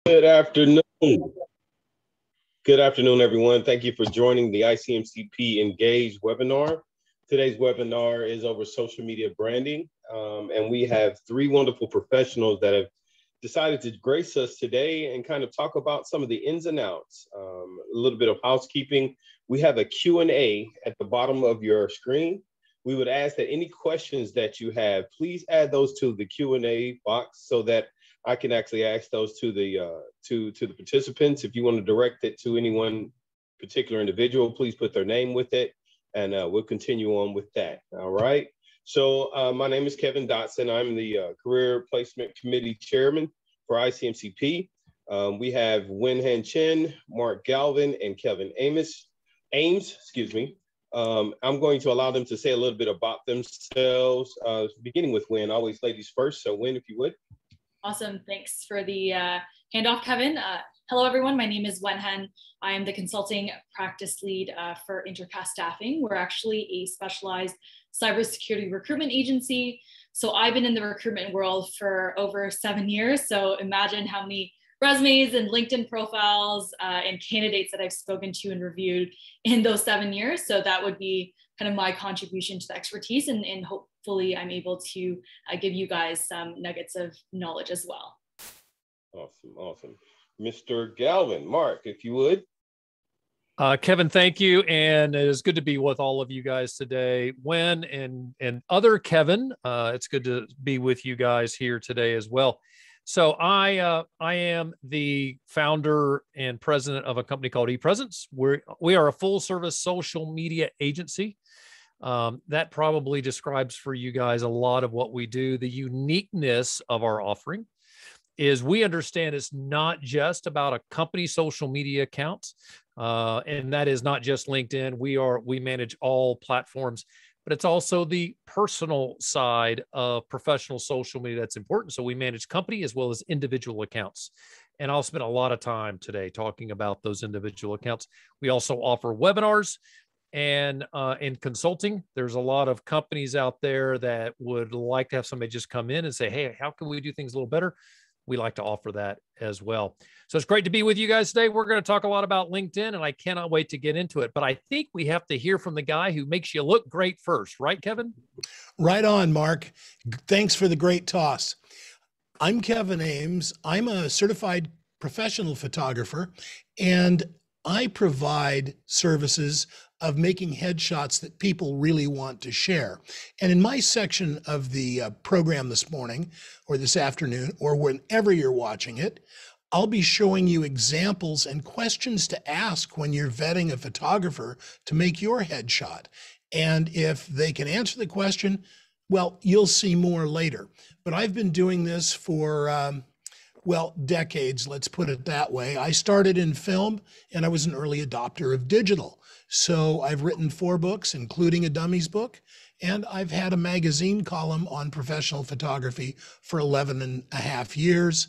Good afternoon. Good afternoon, everyone. Thank you for joining the ICMCP Engage webinar. Today's webinar is over social media branding, and we have three wonderful professionals that have decided to grace us today and kind of talk about some of the ins and outs, a little bit of housekeeping. We have a Q&A at the bottom of your screen. We would ask that any questions that you have, please add those to the Q&A box so that I can actually ask those to the participants. If you want to direct it to any one particular individual, please put their name with it, and we'll continue on with that. All right. So my name is Kevin Dodson. I'm the Career Placement Committee Chairman for ICMCP. We have Wenhan Chen, Mark Galvin, and Kevin Ames. Excuse me. I'm going to allow them to say a little bit about themselves, beginning with Wen. Always ladies first. So Wen, if you would. Awesome. Thanks for the handoff, Kevin. Hello, everyone. My name is Wenhan. I am the consulting practice lead for Intercast Staffing. We're actually a specialized cybersecurity recruitment agency. So I've been in the recruitment world for over 7 years. So imagine how many resumes and LinkedIn profiles and candidates that I've spoken to and reviewed in those 7 years. So that would be kind of my contribution to the expertise, and hopefully I'm able to give you guys some nuggets of knowledge as well. Awesome, awesome. Mr. Galvin, Mark, if you would. Kevin, thank you. And it is good to be with all of you guys today. Wen and other Kevin, it's good to be with you guys here today as well. So I am the founder and president of a company called ePresence. We are a full service social media agency. That probably describes for you guys a lot of what we do. The uniqueness of our offering is we understand it's not just about a company social media account, and that is not just LinkedIn. We manage all platforms, but it's also the personal side of professional social media that's important. So we manage company as well as individual accounts. And I'll spend a lot of time today talking about those individual accounts. We also offer webinars. And in consulting, there's a lot of companies out there that would like to have somebody just come in and say, hey, how can we do things a little better? We like to offer that as well. So it's great to be with you guys today. We're going to talk a lot about LinkedIn, and I cannot wait to get into it. But I think we have to hear from the guy who makes you look great first. Right, Kevin? Right on, Mark. Thanks for the great toss. I'm Kevin Ames. I'm a certified professional photographer, and I provide services of making headshots that people really want to share. And in my section of the program this morning or this afternoon, or whenever you're watching it, I'll be showing you examples and questions to ask when you're vetting a photographer to make your headshot. And if they can answer the question, well, you'll see more later. But I've been doing this for decades, let's put it that way. I started in film, and I was an early adopter of digital. So I've written 4 books, including a dummies book, and I've had a magazine column on professional photography for 11 and a half years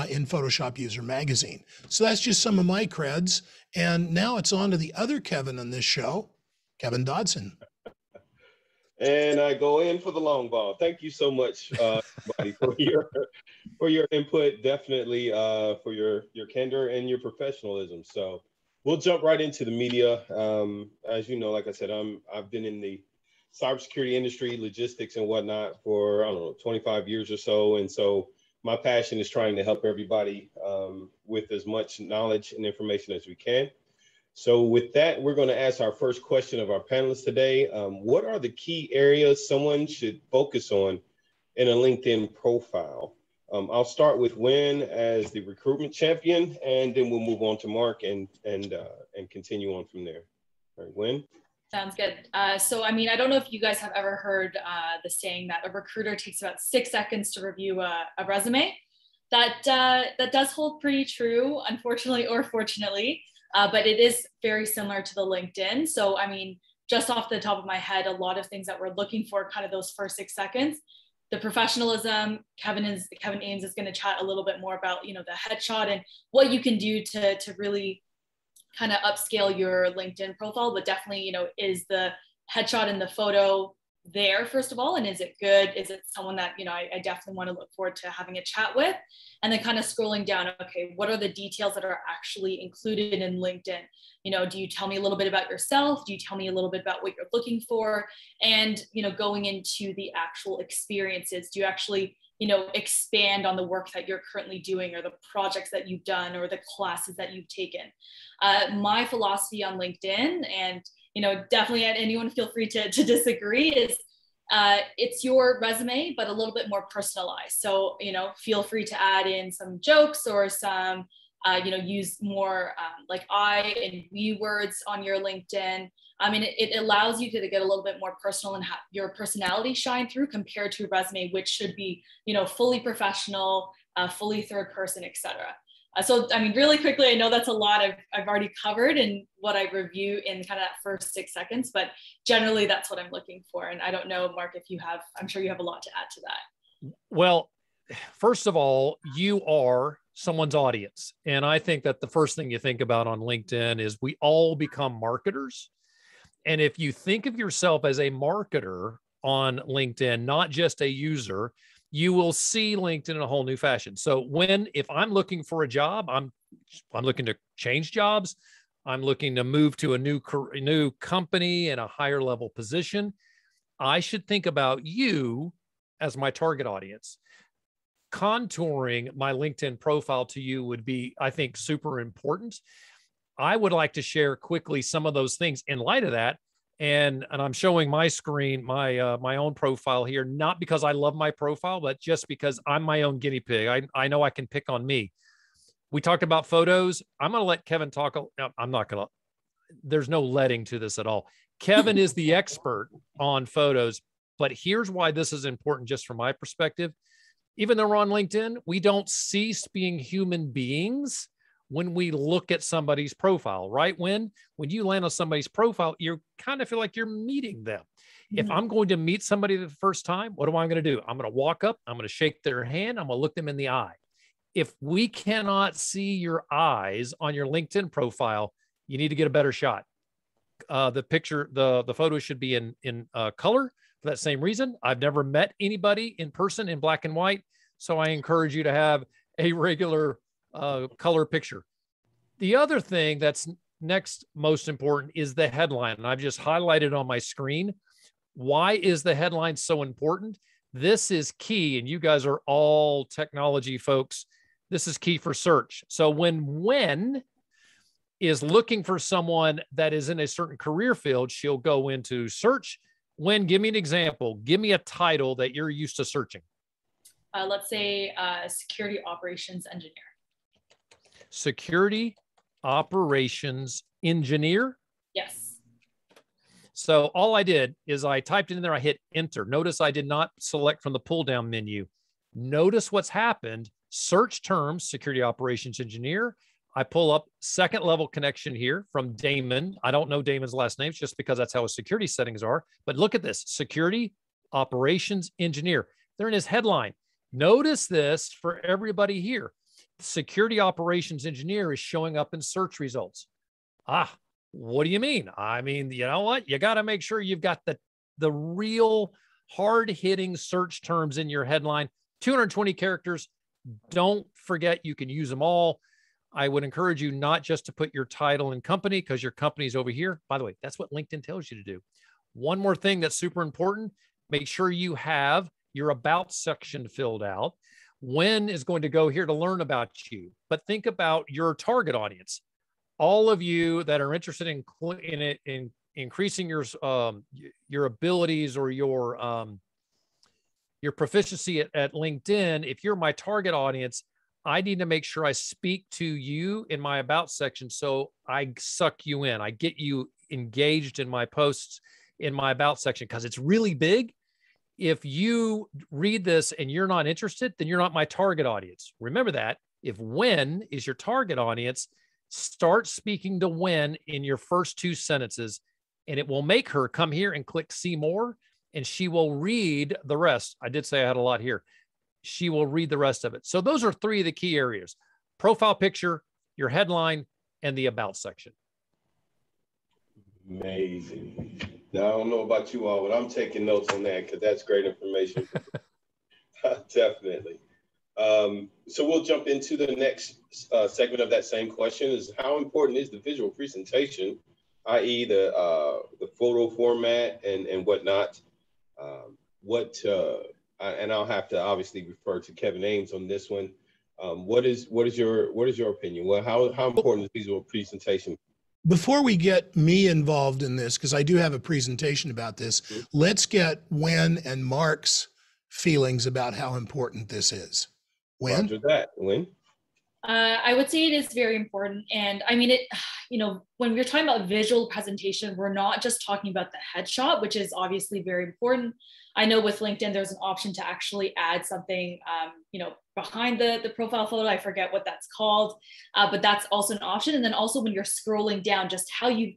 in Photoshop User Magazine. So that's just some of my creds. And now it's on to the other Kevin on this show, Kevin Dodson. And I go in for the long ball. Thank you so much, everybody, for your input, definitely for your candor and your professionalism. So we'll jump right into the media. As you know, like I said, I've been in the cybersecurity industry, logistics and whatnot for, 25 years or so. And so my passion is trying to help everybody with as much knowledge and information as we can. So with that, we're going to ask our first question of our panelists today. What are the key areas someone should focus on in a LinkedIn profile? I'll start with Wen as the recruitment champion, and then we'll move on to Mark and continue on from there. All right, Wen? Sounds good. So, I mean, I don't know if you guys have ever heard the saying that a recruiter takes about 6 seconds to review a resume. That does hold pretty true, unfortunately or fortunately. But it is very similar to the LinkedIn. So, I mean, just off the top of my head, a lot of things that we're looking for kind of those first 6 seconds, the professionalism. Kevin Ames is going to chat a little bit more about, the headshot and what you can do to really kind of upscale your LinkedIn profile. But definitely, is the headshot and the photo there, first of all, and is it good? Is it someone that, you know, I definitely want to look forward to having a chat with? And then kind of scrolling down, okay, what are the details that are actually included in LinkedIn? You know, do you tell me a little bit about yourself? Do you tell me a little bit about what you're looking for? And, you know, going into the actual experiences, do you actually, you know, expand on the work that you're currently doing, or the projects that you've done, or the classes that you've taken? My philosophy on LinkedIn, and, you know, definitely anyone feel free to disagree, is it's your resume, but a little bit more personalized. So, you know, feel free to add in some jokes or some, you know, use more like I and we words on your LinkedIn. I mean, it allows you to get a little bit more personal and have your personality shine through, compared to a resume, which should be, you know, fully professional, fully third person, etc. So, I mean, really quickly, I know that's a lot I've already covered in what I review in kind of that first 6 seconds, but generally that's what I'm looking for. And I don't know, Mark, if you have, I'm sure you have a lot to add to that. Well, first of all, you are someone's audience. And I think that the first thing you think about on LinkedIn is we all become marketers. And if you think of yourself as a marketer on LinkedIn, not just a user, you will see LinkedIn in a whole new fashion. So if I'm looking for a job, I'm looking to change jobs, I'm looking to move to a new company and a higher level position, I should think about you as my target audience. Contouring my LinkedIn profile to you would be, I think, super important. I would like to share quickly some of those things in light of that. And I'm showing my screen, my own profile here, not because I love my profile, but just because I'm my own guinea pig. I know I can pick on me. We talked about photos. I'm going to let Kevin talk. No, I'm not going to. There's no letting to this at all. Kevin is the expert on photos, but here's why this is important just from my perspective. Even though we're on LinkedIn, we don't cease being human beings when we look at somebody's profile, right? When you land on somebody's profile, you kind of feel like you're meeting them. Mm-hmm. If I'm going to meet somebody the first time, what am I going to do? I'm going to walk up, I'm going to shake their hand, I'm going to look them in the eye. If we cannot see your eyes on your LinkedIn profile, you need to get a better shot. The picture, the photo should be in color for that same reason. I've never met anybody in person in black and white, so I encourage you to have a regular color picture. The other thing that's next most important is the headline. And I've just highlighted on my screen. Why is the headline so important? This is key. And you guys are all technology folks. This is key for search. So when is looking for someone that is in a certain career field, she'll go into search. When, give me an example. Give me a title that you're used to searching. Let's say security operations engineer. Security operations engineer? Yes. So all I did is I typed it in there, I hit enter. Notice I did not select from the pull down menu. Notice what's happened. Search terms, security operations engineer. I pull up second level connection here from Damon. I don't know Damon's last name just because that's how his security settings are. But look at this, security operations engineer. They're in his headline. Notice this for everybody here. Security operations engineer is showing up in search results. What do you mean? I mean, you know what? You got to make sure you've got the real hard-hitting search terms in your headline. 220 characters. Don't forget you can use them all. I would encourage you not just to put your title and company, because your company's over here. By the way, that's what LinkedIn tells you to do. One more thing that's super important, make sure you have your about section filled out. When is going to go here to learn about you, but think about your target audience. All of you that are interested in increasing your abilities or your proficiency at LinkedIn. If you're my target audience, I need to make sure I speak to you in my about section, so I suck you in. I get you engaged in my posts in my about section, because it's really big. If you read this and you're not interested, then you're not my target audience. Remember that. If when is your target audience, start speaking to when in your first 2 sentences, and it will make her come here and click see more, and she will read the rest. I did say I had a lot here. She will read the rest of it. So those are 3 of the key areas: profile picture, your headline, and the about section. Amazing. Now, I don't know about you all, but I'm taking notes on that because that's great information. Definitely. So we'll jump into the next segment of that same question is how important is the visual presentation, i.e. the photo format and whatnot. And I'll have to obviously refer to Kevin Ames on this one. What is your opinion? Well, how important is visual presentation? Before we get me involved in this, because I do have a presentation about this, let's get Wen and Mark's feelings about how important this is. Wen? Roger that. Wen? I would say it is very important. And I mean, when we're talking about visual presentation, we're not just talking about the headshot, which is obviously very important. I know with LinkedIn, there's an option to actually add something, behind the profile photo. I forget what that's called, but that's also an option. And then also when you're scrolling down, just how you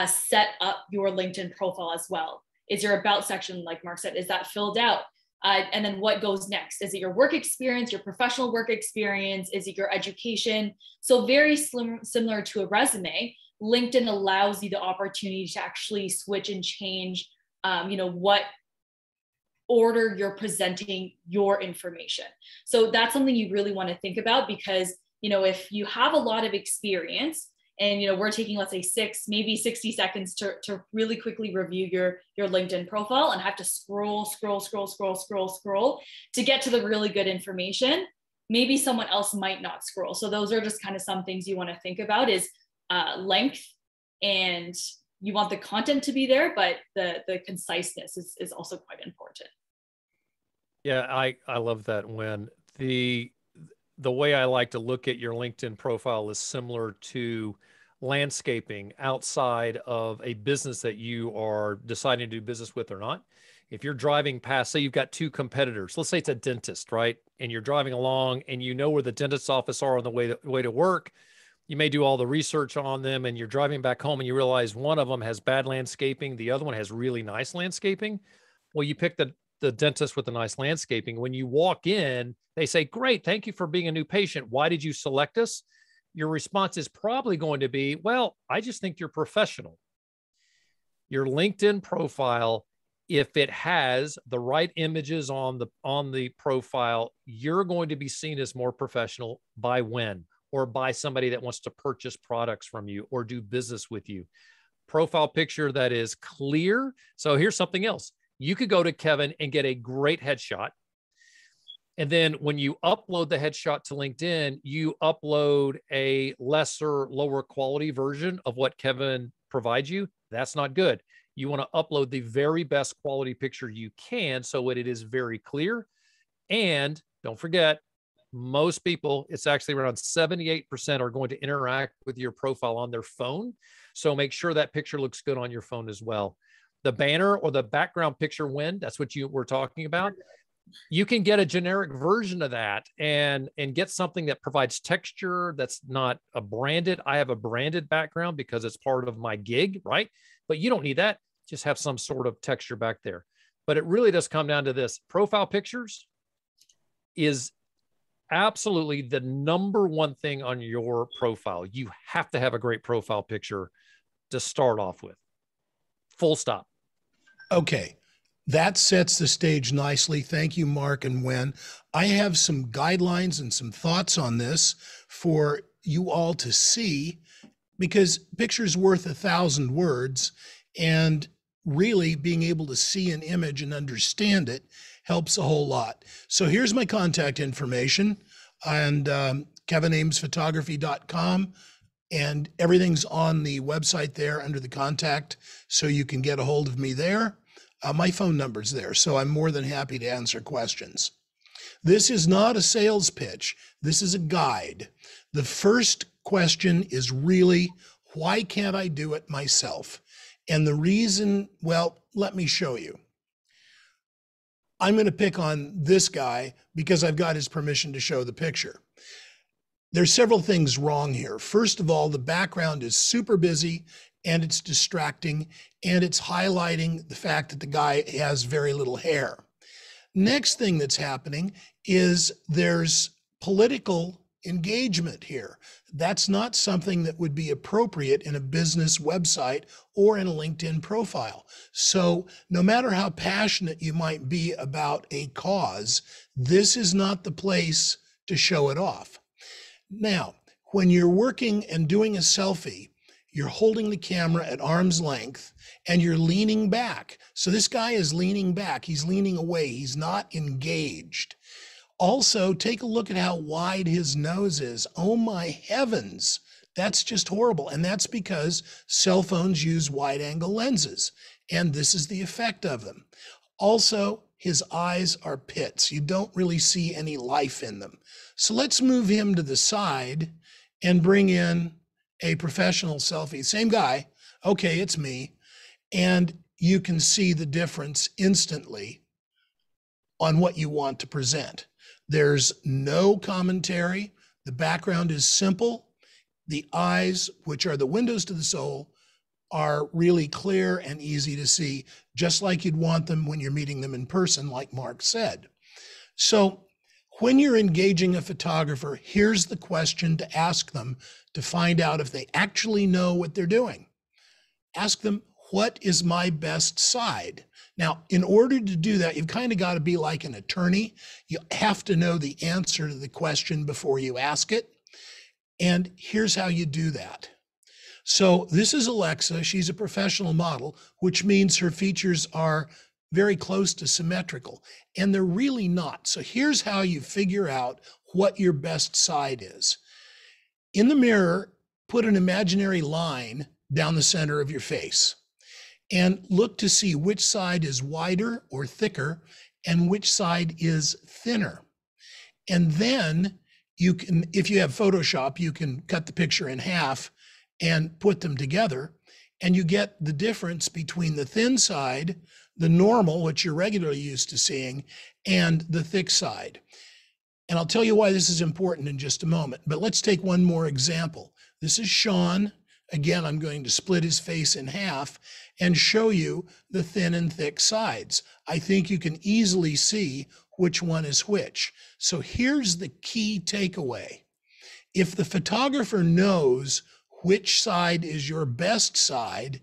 set up your LinkedIn profile as well. Is your about section, like Mark said, is that filled out? And then what goes next? Is it your work experience, your professional work experience? Is it your education? So very similar to a resume, LinkedIn allows you the opportunity to actually switch and change, what order you're presenting your information. So that's something you really want to think about because, if you have a lot of experience and, we're taking, let's say 6, maybe 60 seconds to really quickly review your LinkedIn profile and have to scroll to get to the really good information. Maybe someone else might not scroll. So those are just kind of some things you want to think about is length, and you want the content to be there, but the conciseness is also quite important. Yeah, I love that. When the way I like to look at your LinkedIn profile is similar to landscaping outside of a business that you are deciding to do business with or not. If you're driving past, say you've got 2 competitors, let's say it's a dentist, right? And you're driving along and you know where the dentist's office are on the way to work. You may do all the research on them and you're driving back home and you realize one of them has bad landscaping. The other one has really nice landscaping. Well, you pick the dentist with the nice landscaping. When you walk in, they say, great, thank you for being a new patient. Why did you select us? Your response is probably going to be, well, I just think you're professional. Your LinkedIn profile, if it has the right images on the profile, you're going to be seen as more professional by Wen or by somebody that wants to purchase products from you or do business with you. Profile picture that is clear. So here's something else. You could go to Kevin and get a great headshot. And then when you upload the headshot to LinkedIn, you upload a lower quality version of what Kevin provides you. That's not good. You want to upload the very best quality picture you can so it is very clear. And don't forget, most people, it's actually around 78% are going to interact with your profile on their phone. So make sure that picture looks good on your phone as well. The banner or the background picture that's what you were talking about. You can get a generic version of that and get something that provides texture that's not a branded. I have a branded background because it's part of my gig, right? But you don't need that. Just have some sort of texture back there. But it really does come down to this. Profile pictures is absolutely the number one thing on your profile. You have to have a great profile picture to start off with. Full stop. Okay, that sets the stage nicely. Thank you, Mark and Wen. I have some guidelines and some thoughts on this for you all to see, because picture's worth 1,000 words, and really being able to see an image and understand it helps a whole lot. So here's my contact information, and kevinamesphotography.com. And everything's on the website there under the contact, so you can get a hold of me there. My phone number's there, so I'm more than happy to answer questions. This is not a sales pitch. This is a guide. The first question is really, why can't I do it myself? And the reason, well, let me show you. I'm going to pick on this guy because I've got his permission to show the picture. There's several things wrong here. First of all, the background is super busy and it's distracting, and it's highlighting the fact that the guy has very little hair. Next thing that's happening is there's political engagement here. That's not something that would be appropriate in a business website or in a LinkedIn profile. So no matter how passionate you might be about a cause, this is not the place to show it off. Now, when you're working and doing a selfie, you're holding the camera at arm's length and you're leaning back. So this guy is leaning back. He's leaning away. He's not engaged. Also, take a look at how wide his nose is. Oh my heavens, that's just horrible. And that's because cell phones use wide angle lenses. And this is the effect of them. Also, his eyes are pits. You don't really see any life in them. So let's move him to the side and bring in a professional selfie. Same guy. Okay, it's me. And you can see the difference instantly on what you want to present. There's no commentary. The background is simple. The eyes, which are the windows to the soul, are really clear and easy to see, just like you'd want them when you're meeting them in person, like Mark said. So when you're engaging a photographer, here's the question to ask them to find out if they actually know what they're doing. Ask them, what is my best side? Now, in order to do that, you've kind of got to be like an attorney. You have to know the answer to the question before you ask it. And here's how you do that. So this is Alexa. She's a professional model, which means her features are very close to symmetrical, and they're really not. So here's how you figure out what your best side is. In the mirror, put an imaginary line down the center of your face and look to see which side is wider or thicker and which side is thinner. And then you can, if you have Photoshop, you can cut the picture in half and put them together, and you get the difference between the thin side, the normal, which you're regularly used to seeing, and the thick side. And I'll tell you why this is important in just a moment, but let's take one more example. This is Sean. Again, I'm going to split his face in half and show you the thin and thick sides. I think you can easily see which one is which. So here's the key takeaway. If the photographer knows which side is your best side,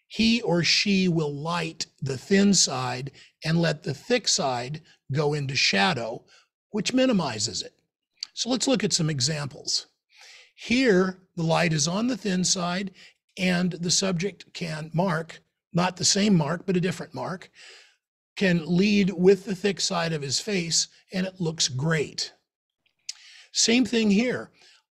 he or she will light the thin side and let the thick side go into shadow, which minimizes it. So let's look at some examples. Here, the light is on the thin side, and the subject can mark, not the same mark, but a different mark, can lead with the thick side of his face, and it looks great. Same thing here.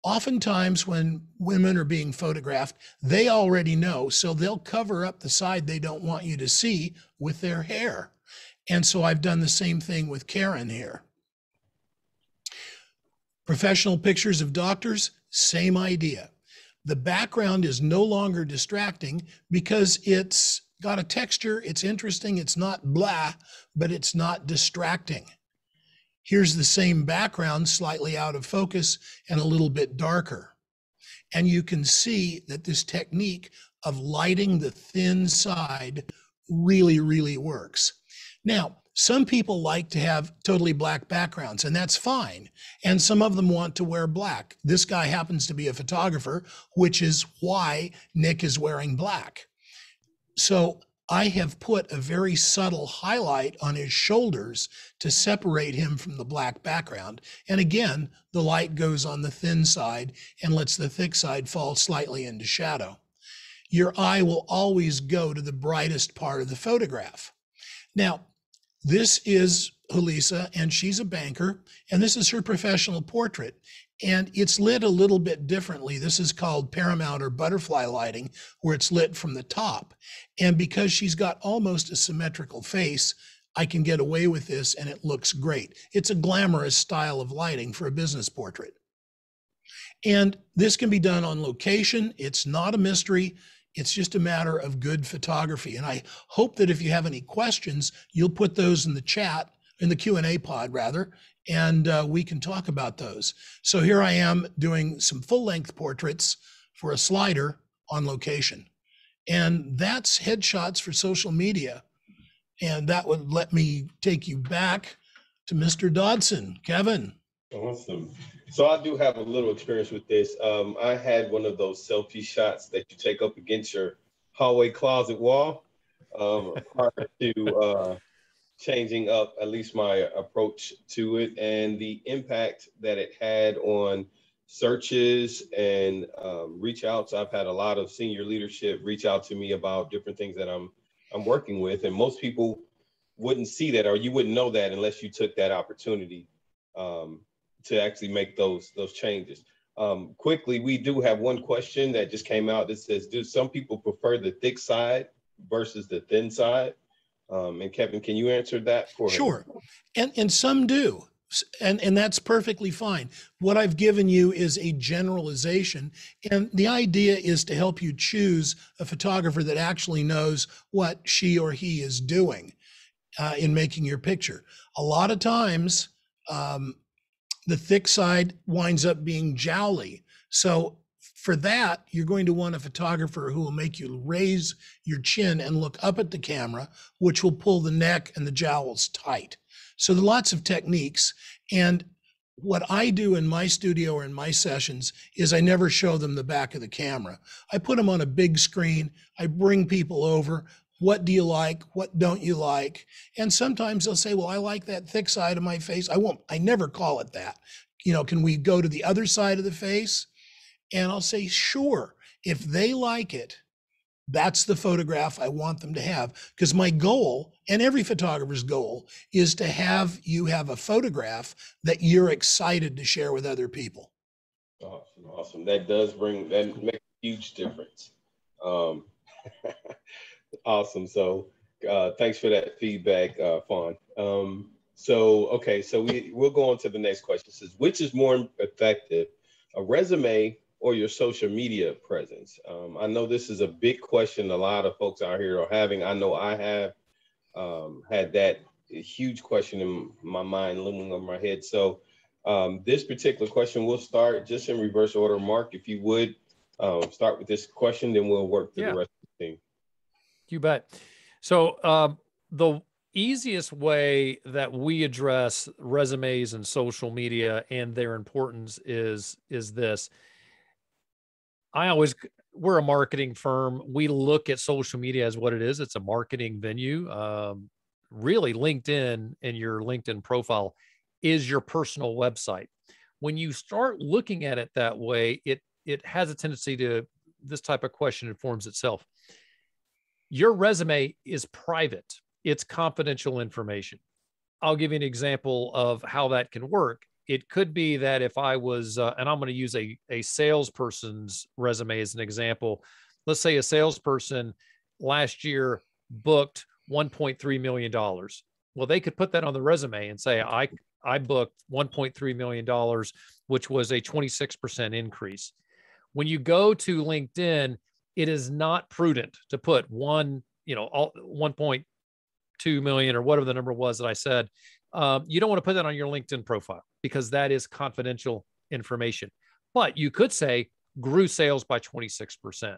Oftentimes when women are being photographed, they already know, so they'll cover up the side they don't want you to see with their hair. And so I've done the same thing with Karen here. Professional pictures of doctors, same idea. The background is no longer distracting because it's got a texture, it's interesting, it's not blah, but it's not distracting. Here's the same background, slightly out of focus and a little bit darker. And you can see that this technique of lighting the thin side really, really works. Now, some people like to have totally black backgrounds, and that's fine. And some of them want to wear black. This guy happens to be a photographer, which is why Nick is wearing black. So I have put a very subtle highlight on his shoulders to separate him from the black background. And again, the light goes on the thin side and lets the thick side fall slightly into shadow. Your eye will always go to the brightest part of the photograph. Now, this is Julissa, and she's a banker, and this is her professional portrait. And it's lit a little bit differently. This is called paramount or butterfly lighting, where it's lit from the top. And because she's got almost a symmetrical face, I can get away with this and it looks great. It's a glamorous style of lighting for a business portrait. And this can be done on location. It's not a mystery. It's just a matter of good photography. And I hope that if you have any questions, you'll put those in the chat, in the Q&A pod rather, and we can talk about those. So here I am doing some full-length portraits for a slider on location. And that's headshots for social media. And that would let me take you back to Mr. Dodson. Kevin. Awesome. So I do have a little experience with this. I had one of those selfie shots that you take up against your hallway closet wall prior to changing up at least my approach to it, and the impact that it had on searches and reach outs. I've had a lot of senior leadership reach out to me about different things that I'm working with, and most people wouldn't see that, or you wouldn't know that unless you took that opportunity to actually make those changes. Quickly, we do have one question that just came out that says, do some people prefer the thick side versus the thin side? And Kevin, can you answer that for him? Sure. And some do. And that's perfectly fine. What I've given you is a generalization. And the idea is to help you choose a photographer that actually knows what she or he is doing in making your picture. A lot of times, the thick side winds up being jowly. So for that, you're going to want a photographer who will make you raise your chin and look up at the camera, which will pull the neck and the jowls tight. So there are lots of techniques. And what I do in my studio or in my sessions is I never show them the back of the camera. I put them on a big screen. I bring people over. What do you like? What don't you like? And sometimes they'll say, well, I like that thick side of my face. I never call it that. You know, can we go to the other side of the face? And I'll say, sure. If they like it, that's the photograph I want them to have. Because my goal, and every photographer's goal, is to have you have a photograph that you're excited to share with other people. Awesome, awesome. That makes a huge difference. Awesome. So thanks for that feedback, Fawn. So we'll go on to the next question. It says, which is more effective, a resume or your social media presence? I know this is a big question a lot of folks out here are having. I know I have had that huge question in my mind looming over my head. So this particular question, we'll start just in reverse order. Mark, if you would start with this question, then we'll work through the rest of the team. You bet. So the easiest way that we address resumes and social media and their importance is this. We're a marketing firm. We look at social media as what it is. It's a marketing venue. Really, LinkedIn and your LinkedIn profile is your personal website. When you start looking at it that way, it has a tendency to, this type of question informs itself. Your resume is private. It's confidential information. I'll give you an example of how that can work. It could be that if I was, and I'm going to use a salesperson's resume as an example. Let's say a salesperson last year booked $1.3 million. Well, they could put that on the resume and say, I booked $1.3 million, which was a 26% increase. When you go to LinkedIn, it is not prudent to put 1.2 million or whatever the number was that I said. You don't want to put that on your LinkedIn profile because that is confidential information. But you could say grew sales by 26%.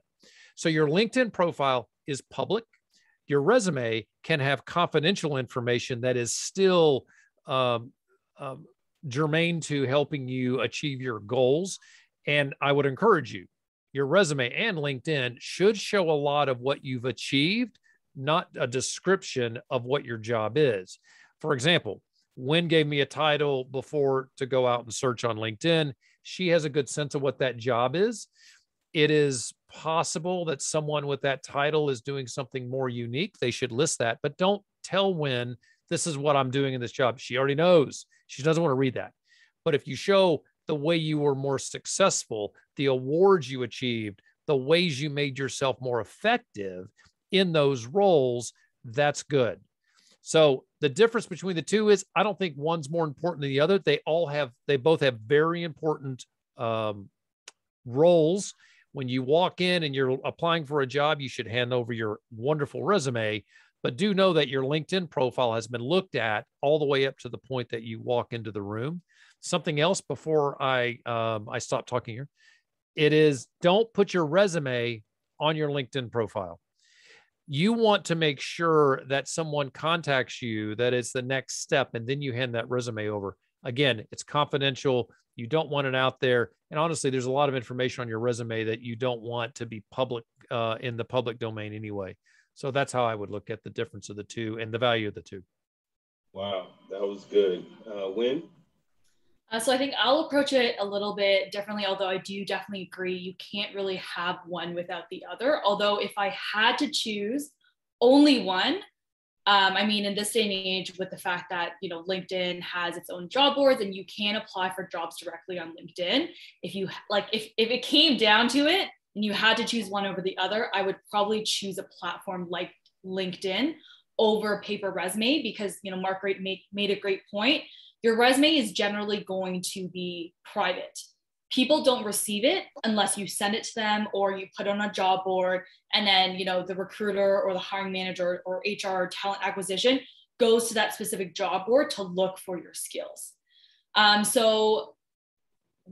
So your LinkedIn profile is public. Your resume can have confidential information that is still germane to helping you achieve your goals. And I would encourage you, your resume and LinkedIn should show a lot of what you've achieved, not a description of what your job is. For example, Wen gave me a title before to go out and search on LinkedIn. She has a good sense of what that job is. It is possible that someone with that title is doing something more unique. They should list that, but don't tell Wen, this is what I'm doing in this job. She already knows. She doesn't want to read that. But if you show the way you were more successful, the awards you achieved, the ways you made yourself more effective in those roles, that's good. So the difference between the two is I don't think one's more important than the other. They both have very important roles. When you walk in and you're applying for a job, you should hand over your wonderful resume, but do know that your LinkedIn profile has been looked at all the way up to the point that you walk into the room. Something else before I stop talking here, it is don't put your resume on your LinkedIn profile. You want to make sure that someone contacts you, that it's the next step, and then you hand that resume over. Again, it's confidential. You don't want it out there. And honestly, there's a lot of information on your resume that you don't want to be public in the public domain anyway. So that's how I would look at the difference of the two and the value of the two. Wow, that was good. Wen? So I think I'll approach it a little bit differently, although I do definitely agree you can't really have one without the other. Although if I had to choose only one, I mean, in this day and age, with the fact that, you know, LinkedIn has its own job boards and you can apply for jobs directly on LinkedIn. If you like, if it came down to it and you had to choose one over the other, I would probably choose a platform like LinkedIn over paper resume, because, you know, Mark made a great point. Your resume is generally going to be private. People don't receive it unless you send it to them or you put it on a job board, and then, you know, the recruiter or the hiring manager or HR talent acquisition goes to that specific job board to look for your skills. So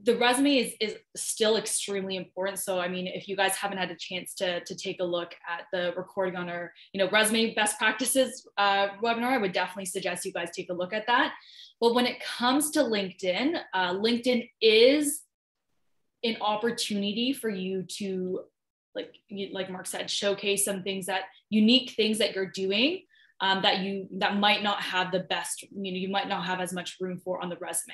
the resume is still extremely important. So, I mean, if you guys haven't had a chance to take a look at the recording on our, you know, resume best practices webinar, I would definitely suggest you guys take a look at that. But when it comes to LinkedIn, LinkedIn is an opportunity for you to, like Mark said, showcase some things, that unique things that you're doing that might not have the best, you know, you might not have as much room for on the resume.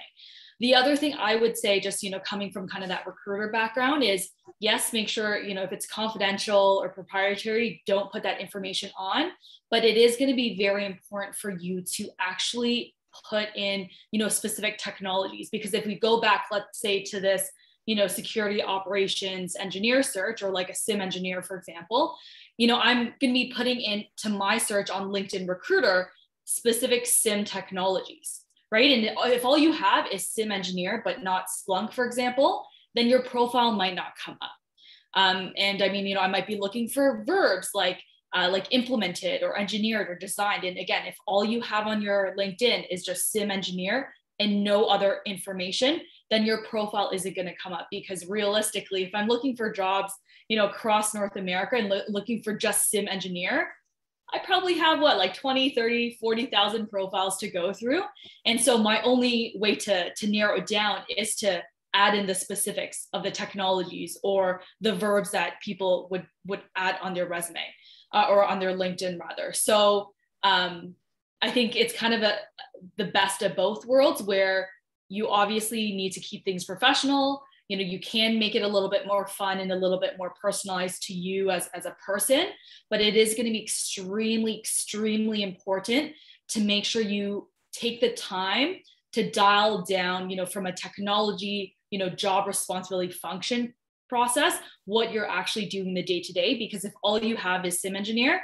The other thing I would say, just, you know, coming from kind of that recruiter background, is yes, make sure, you know, if it's confidential or proprietary, don't put that information on, but it is going to be very important for you to actually put in, you know, specific technologies. Because if we go back, let's say, to this, you know, security operations engineer search, or like a SIM engineer, for example, you know, I'm going to be putting into my search on LinkedIn Recruiter specific SIM technologies, right? And if all you have is SIM engineer, but not Splunk, for example, then your profile might not come up. And I mean, you know, I might be looking for verbs like implemented or engineered or designed. And again, if all you have on your LinkedIn is just SIM engineer and no other information, then your profile isn't going to come up. Because realistically, if I'm looking for jobs, you know, across North America and looking for just SIM engineer, I probably have like 20, 30, 40,000 profiles to go through. And so my only way to narrow it down is to add in the specifics of the technologies or the verbs that people would add on their resume or on their LinkedIn rather. So I think it's kind of the best of both worlds, where you obviously need to keep things professional. You know, you can make it a little bit more fun and a little bit more personalized to you as a person, but it is going to be extremely, extremely important to make sure you take the time to dial down, you know, from a technology, you know, job responsibility function process, what you're actually doing the day-to-day. Because if all you have is SIM engineer,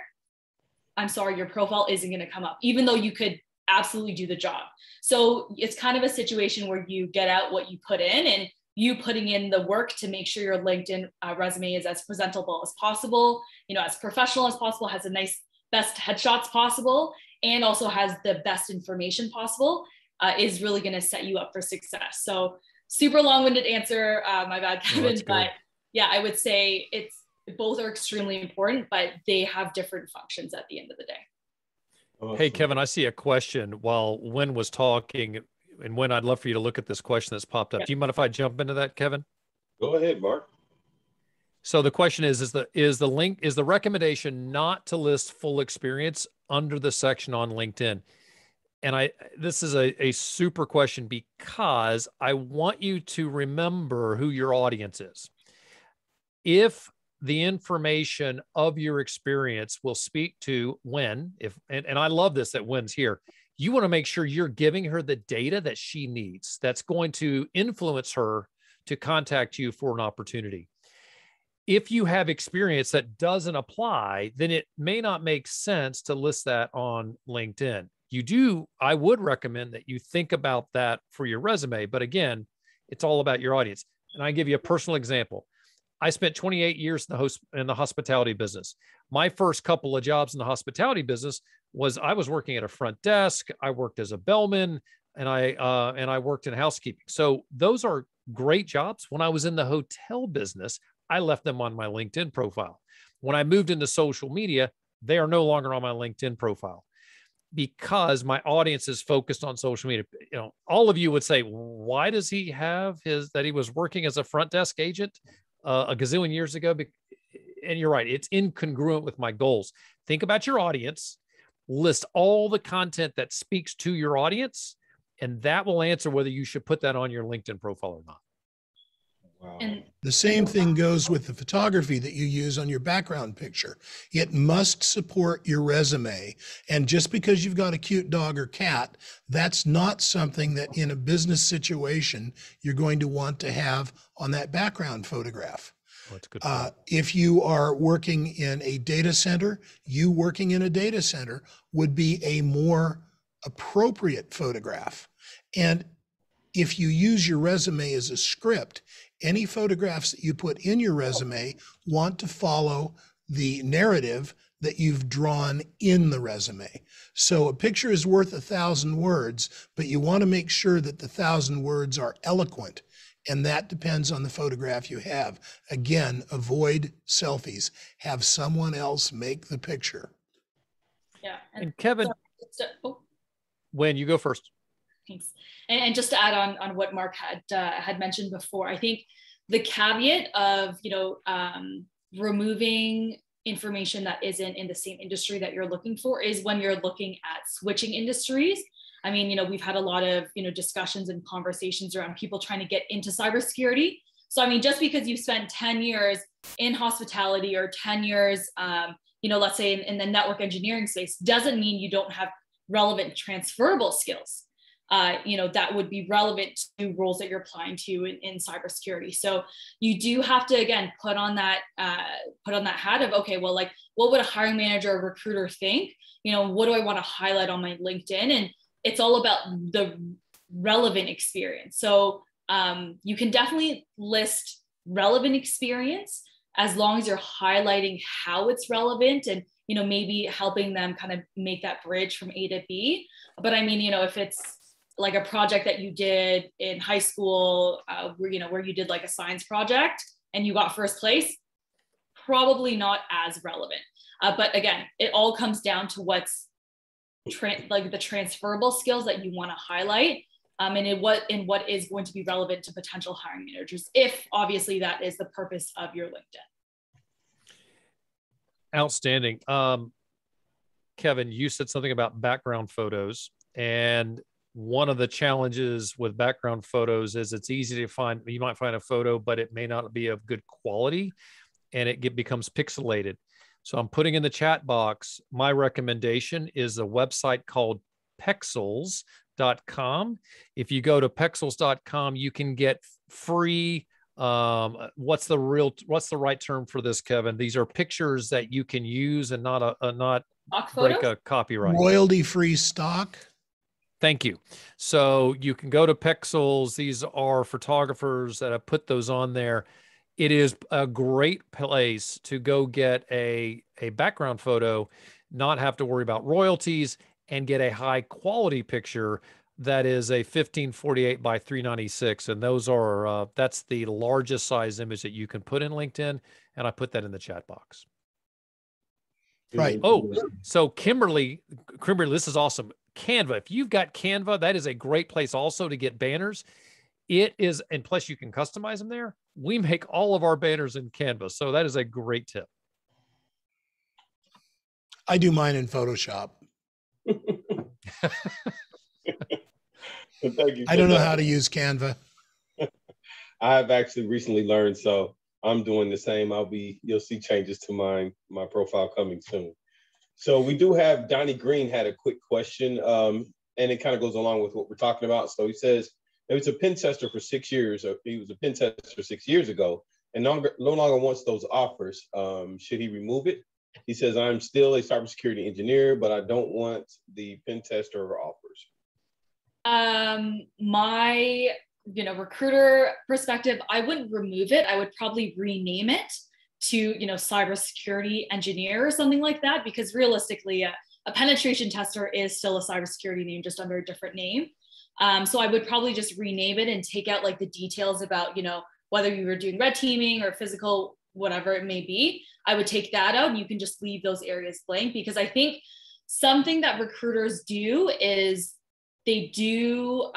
I'm sorry, your profile isn't going to come up, even though you could absolutely do the job. So it's kind of a situation where you get out what you put in, and you putting in the work to make sure your LinkedIn resume is as presentable as possible, you know, as professional as possible, has the nice, best headshots possible, and also has the best information possible, is really going to set you up for success. So super long-winded answer, my bad, Kevin, but yeah, I would say both are extremely important, but they have different functions at the end of the day. Awesome. Hey, Kevin, I see a question while Wen was talking, and Wen, I'd love for you to look at this question that's popped up. Do you mind if I jump into that, Kevin? Go ahead, Mark. So the question is the recommendation not to list full experience under the section on LinkedIn? And this is a super question, because I want you to remember who your audience is. If the information of your experience will speak to Wen, and I love this that Wen's here, you want to make sure you're giving her the data that she needs, that's going to influence her to contact you for an opportunity. If you have experience that doesn't apply, then it may not make sense to list that on LinkedIn. I would recommend that you think about that for your resume, but again, it's all about your audience. And I give you a personal example. I spent 28 years in the hospitality business. My first couple of jobs in the hospitality business was I was working at a front desk. I worked as a bellman, and I worked in housekeeping. So those are great jobs. When I was in the hotel business, I left them on my LinkedIn profile. When I moved into social media, they are no longer on my LinkedIn profile. because my audience is focused on social media. You know, all of you would say, why does he have that he was working as a front desk agent a gazillion years ago? And you're right, it's incongruent with my goals. Think about your audience, list all the content that speaks to your audience, and that will answer whether you should put that on your LinkedIn profile or not. Wow. And The same thing goes with the photography that you use on your background picture. It must support your resume. And just because you've got a cute dog or cat, that's not something that in a business situation you're going to want to have on that background photograph. Oh, that's a good point. If you are working in a data center, you working in a data center would be a more appropriate photograph. And if you use your resume as a script, any photographs that you put in your resume want to follow the narrative that you've drawn in the resume. So a picture is worth 1,000 words, but you want to make sure that the 1,000 words are eloquent. And that depends on the photograph you have. Again, avoid selfies. Have someone else make the picture. yeah. And Kevin, when you go first. Thanks. And just to add on what Mark had mentioned before, I think the caveat of, removing information that isn't in the same industry that you're looking for is when you're looking at switching industries. I mean, we've had a lot of, discussions and conversations around people trying to get into cybersecurity. So, I mean, just because you spent 10 years in hospitality or 10 years, let's say in the network engineering space, doesn't mean you don't have relevant transferable skills. That would be relevant to roles that you're applying to in cybersecurity. So you do have to, again, put on that hat of, okay, well, like, what would a hiring manager or recruiter think? What do I want to highlight on my LinkedIn? And it's all about the relevant experience. So you can definitely list relevant experience as long as you're highlighting how it's relevant and, maybe helping them kind of make that bridge from A to B. But I mean, if it's like a project that you did in high school, where you did like a science project and you got first place, probably not as relevant. But again, it all comes down to what's like the transferable skills that you want to highlight, and what is going to be relevant to potential hiring managers, if obviously that is the purpose of your LinkedIn. Outstanding. Kevin, you said something about background photos, and one of the challenges with background photos is it's easy to find. You might find a photo, but it may not be of good quality, and it becomes pixelated. So I'm putting in the chat box, my recommendation is a website called Pexels.com. If you go to Pexels.com, you can get free, what's the right term for this, Kevin? These are pictures that you can use and not break a copyright. Royalty-free stock. Thank you. So you can go to Pexels. These are photographers that have put those on there. It is a great place to go get a background photo, not have to worry about royalties, and get a high quality picture that is a 1548 by 396. And those are, that's the largest size image that you can put in LinkedIn. And I put that in the chat box. Right. Oh, so Kimberly, this is awesome. Canva. If you've got Canva, that is a great place also to get banners. It is, and plus you can customize them there. We make all of our banners in Canva. So that is a great tip. I do mine in Photoshop. I don't know how to use Canva. I've actually recently learned, so I'm doing the same. You'll see changes to my profile coming soon. So we do have Donnie Green had a quick question, and it kind of goes along with what we're talking about. So he says, he was a pen tester for 6 years, or he was a pen tester 6 years ago, and no longer wants those offers. Should he remove it? He says, I'm still a cybersecurity engineer, but I don't want the pen tester offers. My recruiter perspective, I wouldn't remove it. I would probably rename it to cybersecurity engineer or something like that, because realistically a penetration tester is still a cybersecurity name, just under a different name. So I would probably just rename it and take out like the details about whether you were doing red teaming or physical, whatever it may be. I would take that out and you can just leave those areas blank, because I think something that recruiters do is they do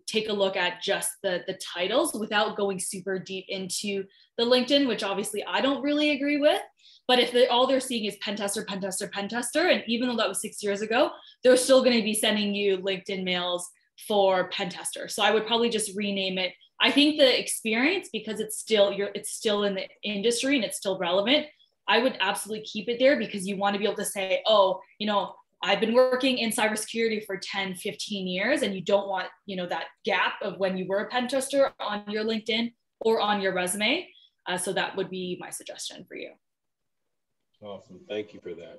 take a look at just the titles without going super deep into the LinkedIn, which obviously I don't really agree with. But if all they're seeing is pen tester, pen tester, pen tester, and even though that was 6 years ago, they're still going to be sending you LinkedIn mails for pen tester. So I would probably just rename it. I think the experience, because it's still in the industry and it's still relevant, I would absolutely keep it there, because you want to be able to say, oh, I've been working in cybersecurity for 10, 15 years, and you don't want, that gap of when you were a pen tester on your LinkedIn or on your resume. So that would be my suggestion for you. Awesome. Thank you for that.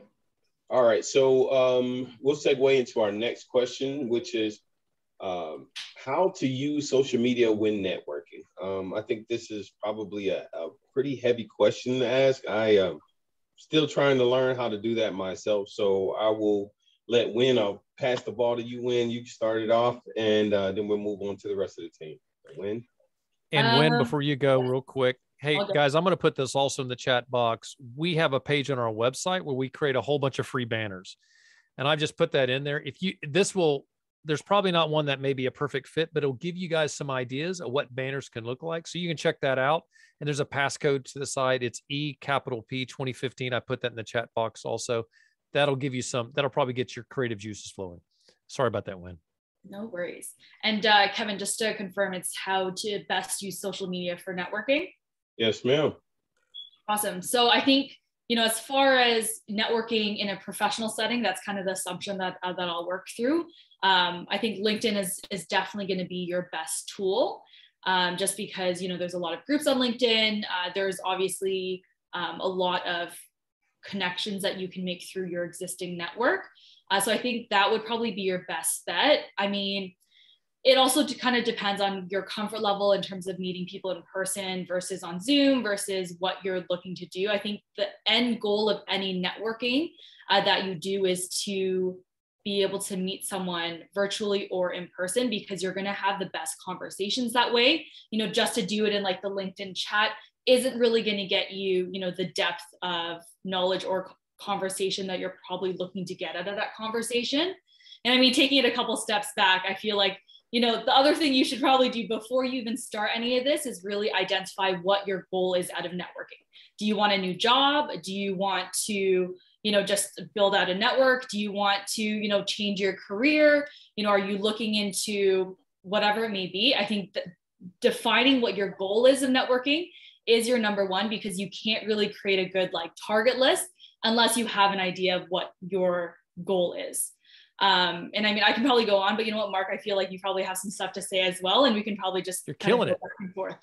All right. So we'll segue into our next question, which is how to use social media when networking. I think this is probably a pretty heavy question to ask. I am still trying to learn how to do that myself. So I will let Wen, I'll pass the ball to you, Wen. You can start it off, and then we'll move on to the rest of the team. Wen? And Wen, before you go, real quick, hey, guys, I'm going to put this also in the chat box. We have a page on our website where we create a whole bunch of free banners. And I've just put that in there. There's probably not one that may be a perfect fit, but it'll give you guys some ideas of what banners can look like. So you can check that out. And there's a passcode to the site. It's E_P 2015. I put that in the chat box also. That'll give you that'll probably get your creative juices flowing. Sorry about that, Wen. No worries. And Kevin, just to confirm, it's how to best use social media for networking? Yes, ma'am. Awesome. So I think, as far as networking in a professional setting, that's kind of the assumption that I'll work through. I think LinkedIn is definitely going to be your best tool, just because, there's a lot of groups on LinkedIn. There's obviously a lot of connections that you can make through your existing network. So I think that would probably be your best bet. I mean, it also kind of depends on your comfort level in terms of meeting people in person versus on Zoom versus what you're looking to do. I think the end goal of any networking that you do is to be able to meet someone virtually or in person, because you're going to have the best conversations that way. Just to do it in like the LinkedIn chat isn't really going to get you, the depth of knowledge or conversation that you're probably looking to get out of that conversation. And I mean, taking it a couple steps back, I feel like, the other thing you should probably do before you even start any of this is really identify what your goal is out of networking. Do you want a new job? Do you want to, just build out a network? Do you want to, change your career? Are you looking into whatever it may be? I think that defining what your goal is of networking is your number one, because you can't really create a good target list unless you have an idea of what your goal is. And I mean, I can probably go on, but you know what, Mark, I feel like you probably have some stuff to say as well, and we can probably just— You're killing it. Back and forth.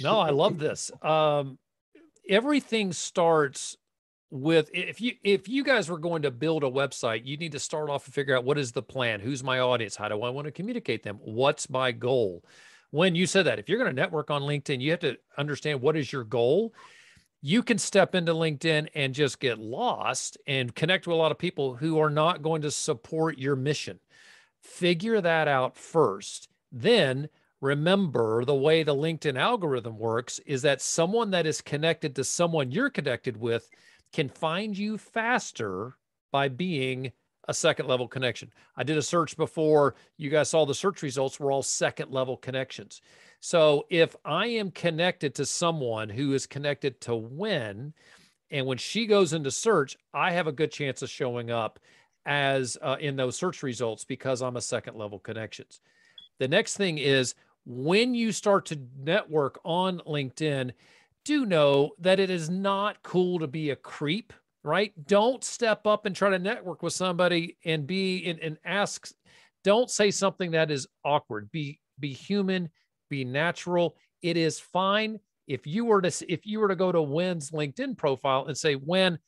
No, I love this. Everything starts with, if you guys were going to build a website, you need to start off and figure out, what is the plan? Who's my audience? How do I want to communicate them? What's my goal? When you said that, if you're going to network on LinkedIn, you have to understand what is your goal. You can step into LinkedIn and just get lost and connect with a lot of people who are not going to support your mission. Figure that out first. Then remember, the way the LinkedIn algorithm works is that someone that is connected to someone you're connected with can find you faster by being a second level connection. I did a search before. You guys saw the search results were all second level connections. So if I am connected to someone who is connected to Wen, and when she goes into search, I have a good chance of showing up as in those search results because I'm a second level connections. The next thing is, when you start to network on LinkedIn, do know that it is not cool to be a creep, right? Don't step up and try to network with somebody and and ask. Don't say something that is awkward. Be human. Be natural. It is fine if you were to go to Wen's LinkedIn profile and say, Wen,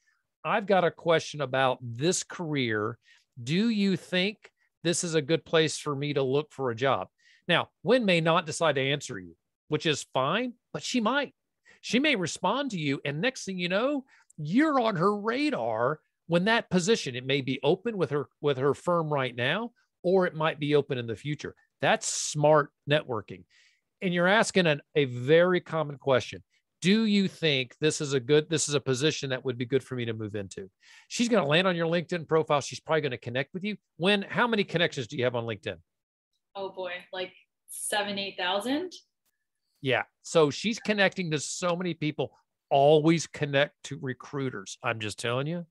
I've got a question about this career. Do you think this is a good place for me to look for a job? Now, Wen may not decide to answer you, which is fine, but she might. She may respond to you, and next thing you know, you're on her radar when that position, it may be open with her firm right now, or it might be open in the future. That's smart networking. And you're asking a very common question. do you think this is a position that would be good for me to move into? She's going to land on your LinkedIn profile. She's probably going to connect with you. How many connections do you have on LinkedIn? Oh boy, like 8,000. Yeah. So she's connecting to so many people. Always connect to recruiters. I'm just telling you,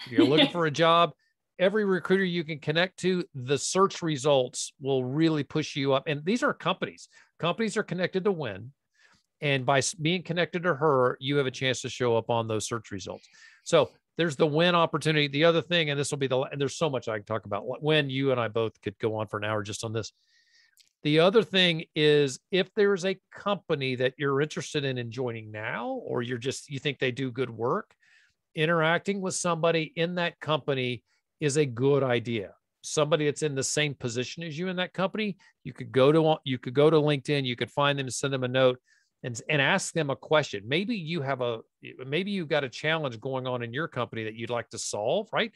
if you're looking for a job, every recruiter you can connect to, the search results will really push you up. And these are companies. Companies are connected to Wen. And by being connected to her, you have a chance to show up on those search results. So there's the Wen opportunity. The other thing, and this will be and there's so much I can talk about. Wen, you and I both could go on for an hour just on this. The other thing is, if there's a company that you're interested in joining now, or you think they do good work, interacting with somebody in that company is a good idea. Somebody that's in the same position as you in that company, you could go to LinkedIn, you could find them and send them a note and ask them a question. Maybe you've got a challenge going on in your company that you'd like to solve, right?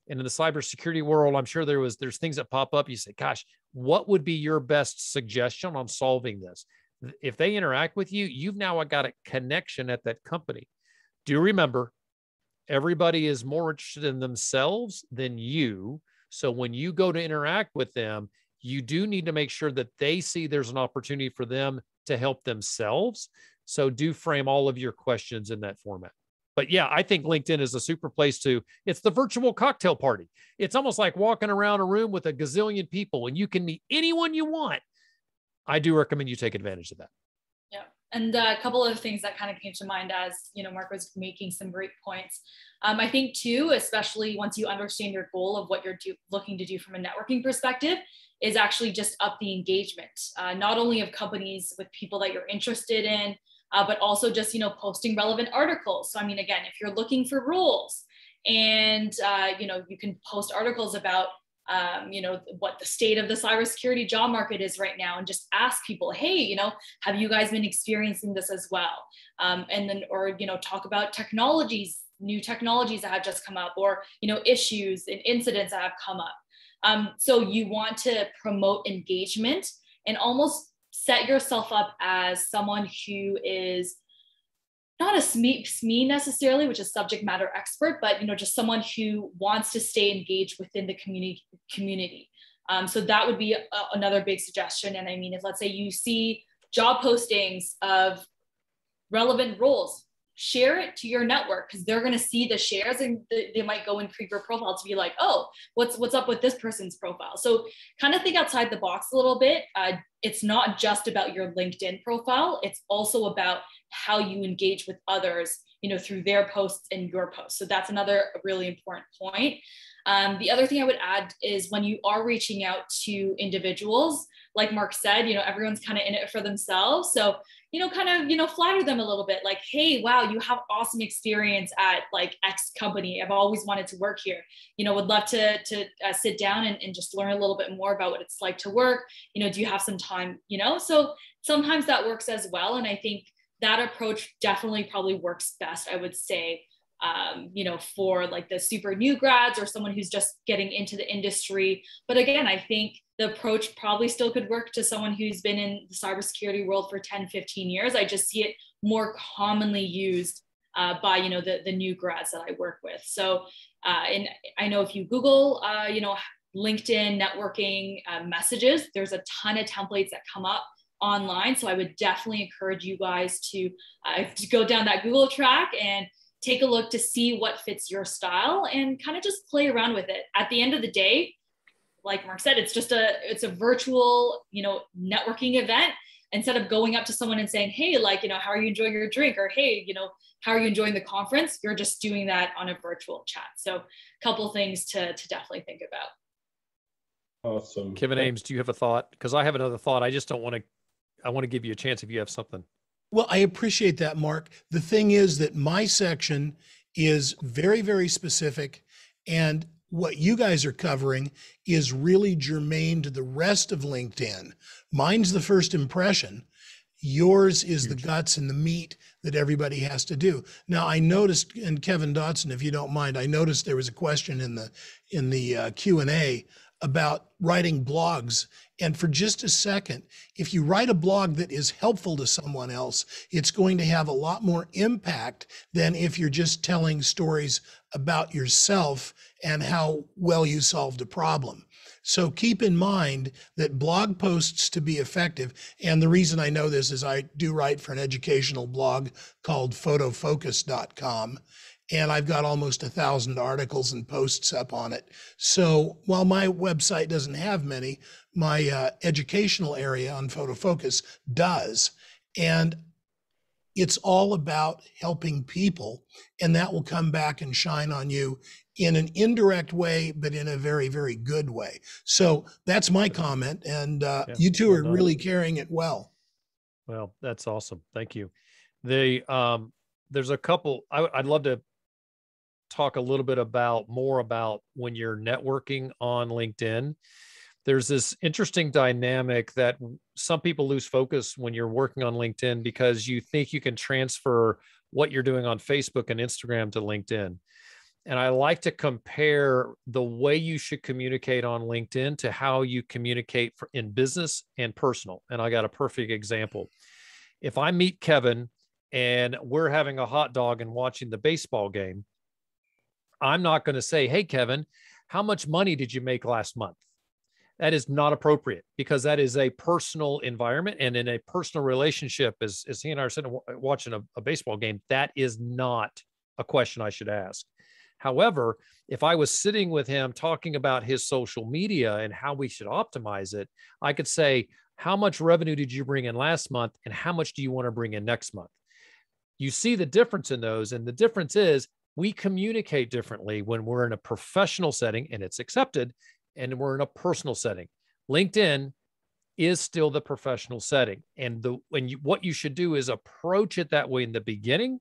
And in the cybersecurity world, I'm sure there's things that pop up. You say, gosh, what would be your best suggestion on solving this? If they interact with you, you've now got a connection at that company. Do remember, everybody is more interested in themselves than you. So when you go to interact with them, you do need to make sure that they see there's an opportunity for them to help themselves. So do frame all of your questions in that format. But yeah, I think LinkedIn is a super place it's the virtual cocktail party. It's almost like walking around a room with a gazillion people and you can meet anyone you want. I do recommend you take advantage of that. Yeah. And a couple of things that kind of came to mind as, Mark was making some great points. I think too, especially once you understand your goal of what you're looking to do from a networking perspective, is actually just up the engagement, not only of companies with people that you're interested in, but also just, posting relevant articles. So, I mean, again, if you're looking for roles and, you can post articles about, what the state of the cybersecurity job market is right now, and just ask people, hey, have you guys been experiencing this as well? And then, or, talk about new technologies that have just come up, or, issues and incidents that have come up. So you want to promote engagement and almost set yourself up as someone who is not a SME necessarily, which is subject matter expert, but just someone who wants to stay engaged within the community. So that would be another big suggestion. And I mean, if let's say you see job postings of relevant roles, share it to your network, because they're going to see the shares and they might go and create your profile to be like, oh, what's up with this person's profile? So kind of think outside the box a little bit. It's not just about your LinkedIn profile. It's also about how you engage with others, through their posts and your posts. So that's another really important point. The other thing I would add is when you are reaching out to individuals, like Mark said, everyone's kind of in it for themselves. So, flatter them a little bit, like, hey, wow, you have awesome experience at like X company. I've always wanted to work here. Would love to sit down and just learn a little bit more about what it's like to work. Do you have some time? So sometimes that works as well. And I think that approach definitely probably works best, I would say, for like the super new grads or someone who's just getting into the industry. But again, I think the approach probably still could work to someone who's been in the cybersecurity world for 10, 15 years. I just see it more commonly used by, the new grads that I work with. So, and I know if you Google, LinkedIn networking messages, there's a ton of templates that come up online. So I would definitely encourage you guys to go down that Google track and take a look to see what fits your style and kind of just play around with it. At the end of the day, like Mark said, it's a virtual, networking event. Instead of going up to someone and saying, hey, how are you enjoying your drink? Or, hey, how are you enjoying the conference? You're just doing that on a virtual chat. So a couple things to definitely think about. Awesome. Kevin Ames, do you have a thought? Because I have another thought. I want to give you a chance if you have something. Well, I appreciate that, Mark. The thing is that my section is very, very specific, and what you guys are covering is really germane to the rest of LinkedIn. Mine's the first impression. Yours is the guts and the meat that everybody has to do. Now, I noticed, and Kevin Dodson, if you don't mind, I noticed there was a question in the Q&A about writing blogs. And for just a second, if you write a blog that is helpful to someone else, it's going to have a lot more impact than if you're just telling stories about yourself and how well you solved a problem. So keep in mind that blog posts, to be effective, and the reason I know this is I do write for an educational blog called photofocus.com, and I've got almost 1,000 articles and posts up on it. So while my website doesn't have many, my educational area on Photofocus does. And it's all about helping people, and that will come back and shine on you in an indirect way, but in a very, very good way. So that's my comment, and you two are really carrying it well. Well, that's awesome. Thank you. There's a couple, I'd love to talk a little bit more about when you're networking on LinkedIn. There's this interesting dynamic that some people lose focus when you're working on LinkedIn because you think you can transfer what you're doing on Facebook and Instagram to LinkedIn. And I like to compare the way you should communicate on LinkedIn to how you communicate in business and personal. And I got a perfect example. If I meet Kevin and we're having a hot dog and watching the baseball game, I'm not going to say, "Hey, Kevin, how much money did you make last month?" That is not appropriate because that is a personal environment. And in a personal relationship, as he and I are sitting watching a baseball game, that is not a question I should ask. However, if I was sitting with him talking about his social media and how we should optimize it, I could say, "How much revenue did you bring in last month? And how much do you want to bring in next month?" You see the difference in those. And the difference is we communicate differently when we're in a professional setting and it's accepted, and we're in a personal setting. LinkedIn is still the professional setting. And what you should do is approach it that way in the beginning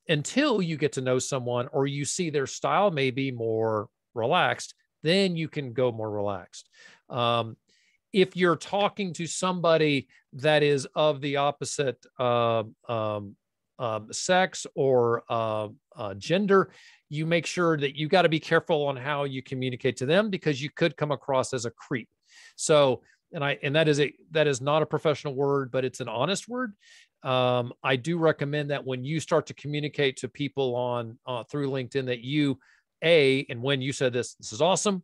until you get to know someone or you see their style may be more relaxed, then you can go more relaxed. If you're talking to somebody that is of the opposite sex or gender, you make sure that you got to be careful on how you communicate to them because you could come across as a creep. So, and that is not a professional word, but it's an honest word. I do recommend that when you start to communicate to people on through LinkedIn that you, and when you said this is awesome.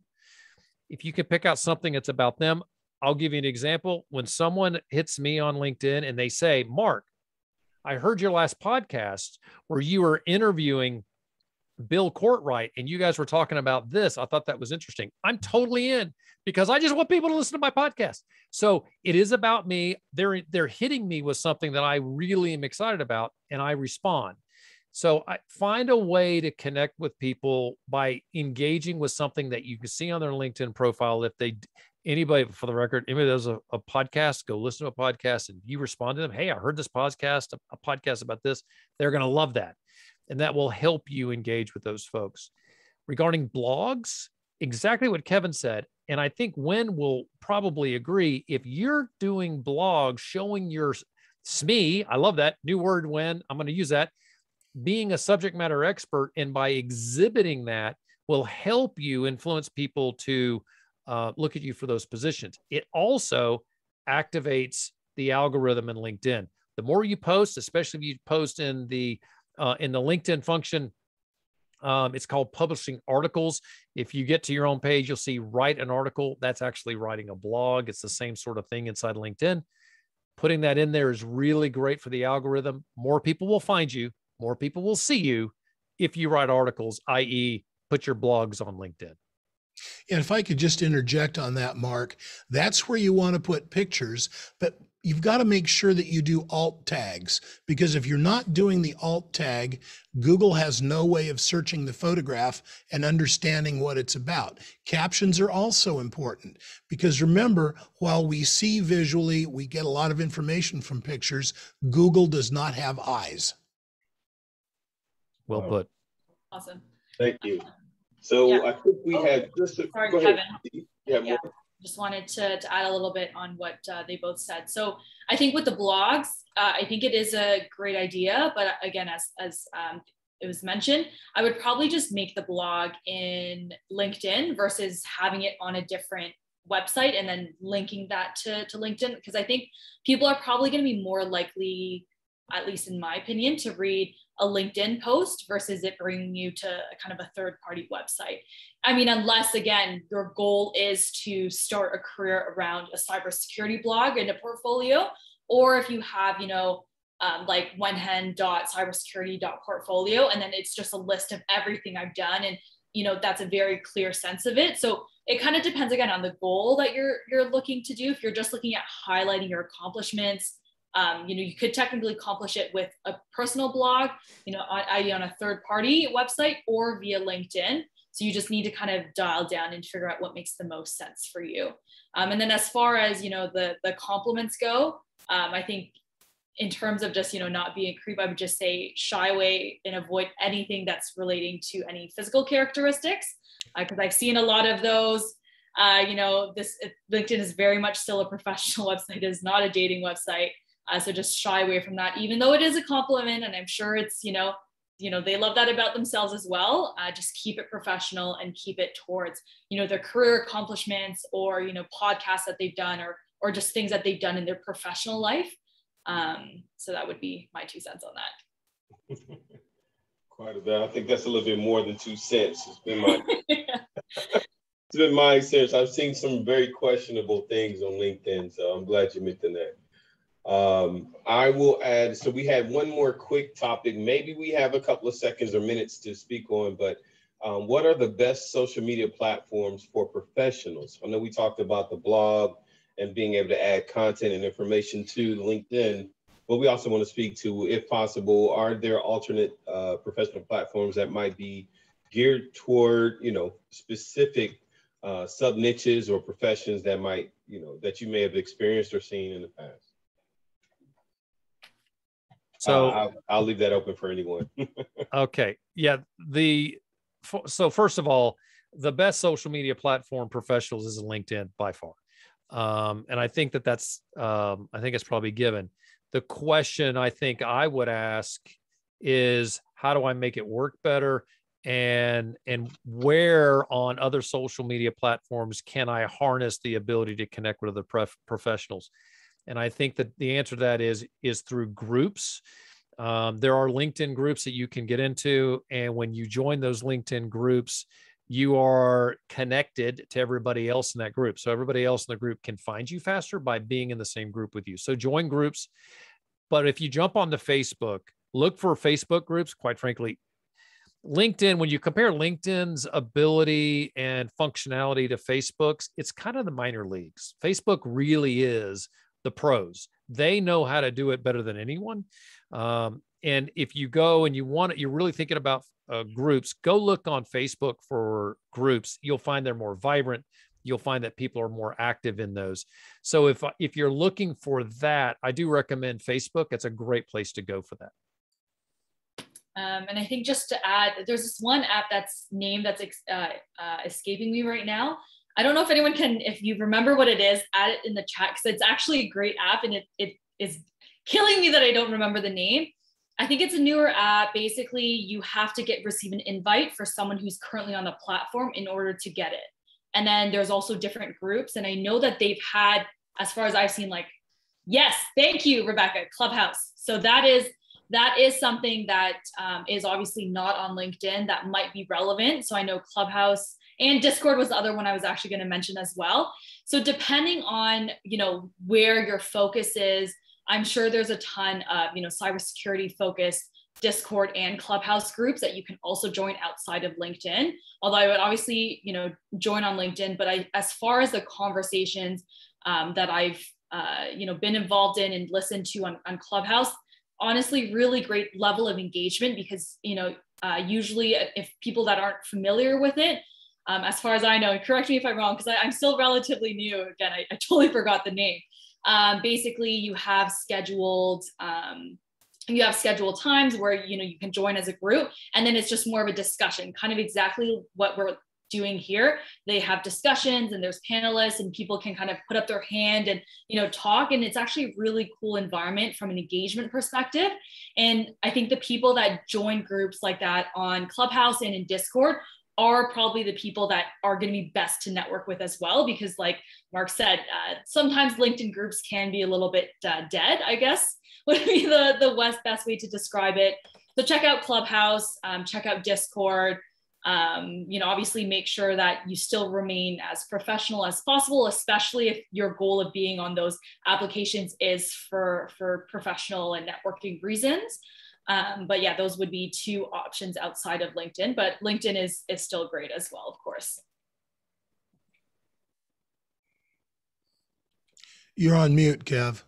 If you can pick out something that's about them, I'll give you an example. When someone hits me on LinkedIn and they say, "Mark, I heard your last podcast where you were interviewing Bill Courtwright and you guys were talking about this. I thought that was interesting." I'm totally in because I just want people to listen to my podcast. So it is about me. They're hitting me with something that I really am excited about and I respond. So I find a way to connect with people by engaging with something that you can see on their LinkedIn profile. If anybody, for the record, anybody does a podcast, go listen to a podcast and you respond to them. "Hey, I heard this podcast, a podcast about this." They're going to love that. And that will help you engage with those folks. Regarding blogs, exactly what Kevin said. And I think Wen will probably agree. If you're doing blogs showing your SME, I love that new word, Wen, I'm going to use that, being a subject matter expert, and by exhibiting that will help you influence people to look at you for those positions. It also activates the algorithm in LinkedIn. The more you post, especially if you post in the LinkedIn function, it's called publishing articles. If you get to your own page, you'll see write an article. That's actually writing a blog. It's the same sort of thing inside LinkedIn. Putting that in there is really great for the algorithm. More people will find you. More people will see you if you write articles, i.e. put your blogs on LinkedIn. And if I could just interject on that, Mark, that's where you want to put pictures, but you've got to make sure that you do alt tags, because if you're not doing the alt tag, Google has no way of searching the photograph and understanding what it's about. Captions are also important because remember, while we see visually, we get a lot of information from pictures, Google does not have eyes. Well put. Awesome. Thank you. So yeah. I think we had just sorry, go Kevin. Ahead. Yeah. Just wanted to add a little bit on what they both said. So I think with the blogs, I think it is a great idea, but again, as it was mentioned, I would probably just make the blog in LinkedIn versus having it on a different website and then linking that to LinkedIn, because I think people are probably going to be more likely, at least in my opinion, to read a LinkedIn post versus it bringing you to a kind of a third-party website. I mean, unless, again, your goal is to start a career around a cybersecurity blog and a portfolio, or if you have, you know, like wenhan.cybersecurity.portfolio, and then it's just a list of everything I've done, and you know, that's a very clear sense of it. So it kind of depends again on the goal that you're looking to do. If you're just looking at highlighting your accomplishments, you know, you could technically accomplish it with a personal blog, you know, on a third-party website or via LinkedIn. So you just need to kind of dial down and figure out what makes the most sense for you. And then as far as, you know, the compliments go, I think in terms of just, you know, not being a creep, I would just say shy away and avoid anything that's relating to any physical characteristics, because I've seen a lot of those. You know, LinkedIn is very much still a professional website. It is not a dating website. So just shy away from that, even though it is a compliment, and I'm sure it's, you know, they love that about themselves as well. Just keep it professional and keep it towards, you know, their career accomplishments, or, you know, podcasts that they've done, or just things that they've done in their professional life. So that would be my 2 cents on that. Quite a bit. I think that's a little bit more than 2 cents. It's been my it's been my experience. I've seen some very questionable things on LinkedIn, so I'm glad you mentioned that. I will add, so we had one more quick topic. Maybe we have a couple of seconds or minutes to speak on, but what are the best social media platforms for professionals? I know we talked about the blog and being able to add content and information to LinkedIn, but we also want to speak to, if possible, are there alternate professional platforms that might be geared toward, you know, specific sub niches or professions that might, you know, that you may have experienced or seen in the past? So I'll leave that open for anyone. Okay. Yeah. So first of all, the best social media platform professionals is LinkedIn by far. And I think that's I think it's probably given. The question I think I would ask is, how do I make it work better? And where on other social media platforms can I harness the ability to connect with other professionals? And I think that the answer to that is through groups. There are LinkedIn groups that you can get into. And when you join those LinkedIn groups, you are connected to everybody else in that group. So everybody else in the group can find you faster by being in the same group with you. So join groups. But if you jump onto Facebook, look for Facebook groups. Quite frankly, LinkedIn, when you compare LinkedIn's ability and functionality to Facebook's, it's kind of the minor leagues. Facebook really is the pros. They know how to do it better than anyone. And if you go and you're really thinking about groups, go look on Facebook for groups. You'll find they're more vibrant. You'll find that people are more active in those. So if you're looking for that, I do recommend Facebook. It's a great place to go for that. And I think just to add, there's this one app that's escaping me right now. I don't know if anyone can, if you remember what it is, add it in the chat, because it's actually a great app, and it is killing me that I don't remember the name. I think it's a newer app. Basically, you have to receive an invite for someone who's currently on the platform in order to get it. And then there's also different groups. And I know that they've had, as far as I've seen, like, yes, thank you, Rebecca, Clubhouse. So that is something that is obviously not on LinkedIn that might be relevant. So I know Clubhouse and Discord was the other one I was actually going to mention as well. So depending on, you know, where your focus is, I'm sure there's a ton of, you know, cybersecurity focused Discord and Clubhouse groups that you can also join outside of LinkedIn. Although I would obviously, you know, join on LinkedIn, but as far as the conversations that I've, you know, been involved in and listened to on Clubhouse, honestly, really great level of engagement, because, you know, usually if people that aren't familiar with it, as far as I know, and correct me if I'm wrong, because I'm still relatively new. Again, I totally forgot the name. Basically, you have scheduled times where, you know, you can join as a group, and then it's just more of a discussion, kind of exactly what we're doing here. They have discussions and there's panelists and people can kind of put up their hand and, talk. And it's actually a really cool environment from an engagement perspective. And I think the people that join groups like that on Clubhouse and in Discord are probably the people that are going to be best to network with as well, because like Mark said, sometimes LinkedIn groups can be a little bit dead, I guess, would be the best way to describe it. So check out Clubhouse, check out Discord, obviously make sure that you still remain as professional as possible, especially if your goal of being on those applications is for professional and networking reasons. But yeah, those would be two options outside of LinkedIn, but LinkedIn is still great as well, of course. You're on mute, Kev.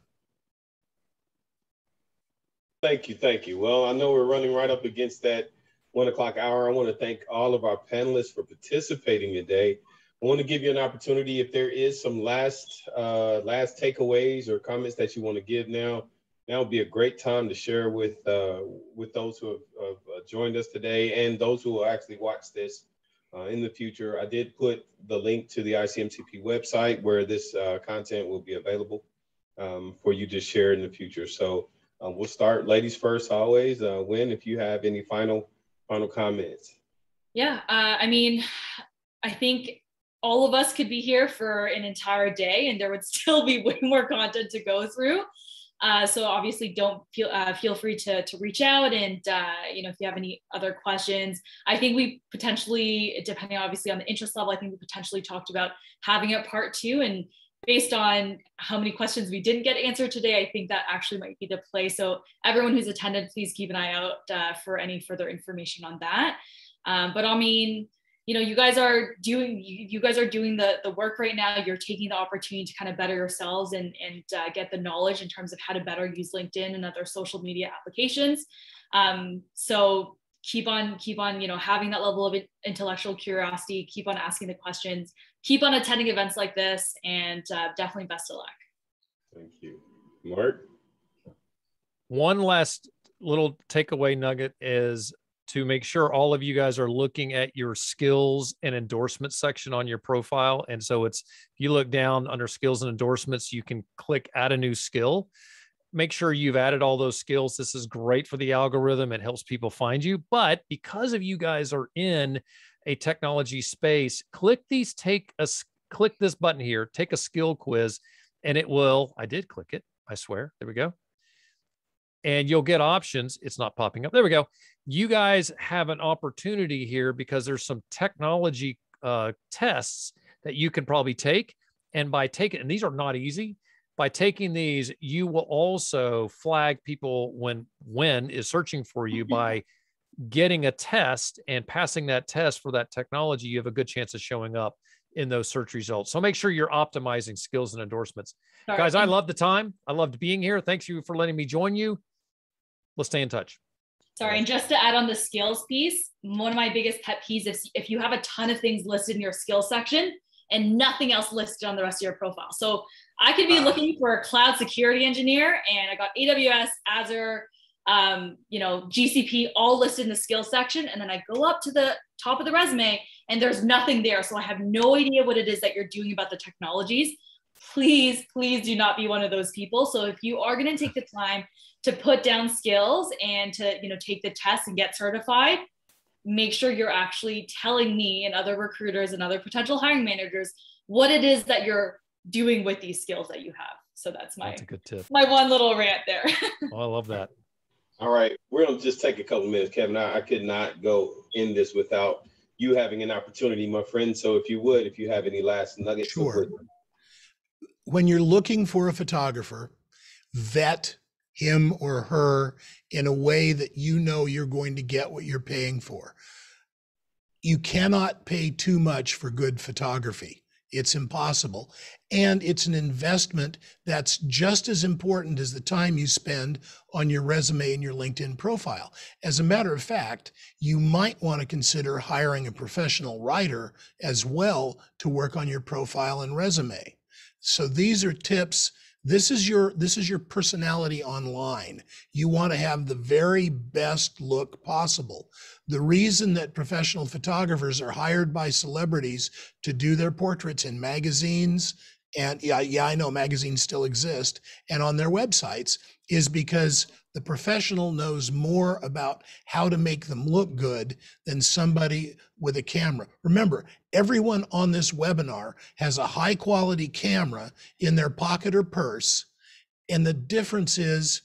Thank you. Well, I know we're running right up against that 1 o'clock hour. I want to thank all of our panelists for participating today. I want to give you an opportunity if there is some last takeaways or comments that you want to give now. Now would be a great time to share with those who have joined us today and those who will actually watch this in the future. I did put the link to the ICMCP website where this content will be available for you to share in the future. So we'll start ladies first always. Wen, if you have any final comments. Yeah, I think all of us could be here for an entire day and there would still be way more content to go through. So obviously don't feel free to reach out and, if you have any other questions. I think we potentially, depending obviously on the interest level, I think we potentially talked about having a part 2, and based on how many questions we didn't get answered today, I think that actually might be the play. So everyone who's attended, please keep an eye out for any further information on that. But you guys are doing the work right now. You're taking the opportunity to kind of better yourselves and get the knowledge in terms of how to better use LinkedIn and other social media applications. So keep on having that level of intellectual curiosity, keep on asking the questions, keep on attending events like this, and definitely best of luck. Thank you. Mark? One last little takeaway nugget is to make sure all of you guys are looking at your skills and endorsements section on your profile. And so if you look down under skills and endorsements, you can click add a new skill. Make sure you've added all those skills. This is great for the algorithm. It helps people find you. But because of you guys are in a technology space, click this button here, take a skill quiz, and I did click it, I swear. There we go. And you'll get options. It's not popping up. There we go. You guys have an opportunity here because there's some technology tests that you can probably take. And and these are not easy, by taking these, you will also flag people when is searching for you by getting a test and passing that test for that technology. You have a good chance of showing up in those search results. So make sure you're optimizing skills and endorsements. Sorry. Guys, I love the time. I loved being here. Thanks you for letting me join you. Let's stay in touch. Sorry, and just to add on the skills piece, one of my biggest pet peeves is if you have a ton of things listed in your skills section and nothing else listed on the rest of your profile. So I could be looking for a cloud security engineer and I got AWS, Azure, GCP all listed in the skills section. And then I go up to the top of the resume and there's nothing there. So I have no idea what it is that you're doing about the technologies. Please do not be one of those people. So if you are going to take the time to put down skills and to, take the test and get certified, make sure you're actually telling me and other recruiters and other potential hiring managers what it is that you're doing with these skills that you have. So that's a good tip. My one little rant there. Oh, I love that. All right, we're gonna just take a couple minutes, Kevin. I could not go in this without you having an opportunity, my friend. So if you have any last nuggets. Sure. When you're looking for a photographer, vet him or her in a way that you're going to get what you're paying for. You cannot pay too much for good photography. It's impossible. And it's an investment that's just as important as the time you spend on your resume and your LinkedIn profile. As a matter of fact, you might want to consider hiring a professional writer as well to work on your profile and resume. So these are tips This is your personality online. You want to have the very best look possible. The reason that professional photographers are hired by celebrities to do their portraits in magazines, and yeah, I know magazines still exist, and on their websites, is because the professional knows more about how to make them look good than somebody with a camera. Remember, everyone on this webinar has a high quality camera in their pocket or purse. And the difference is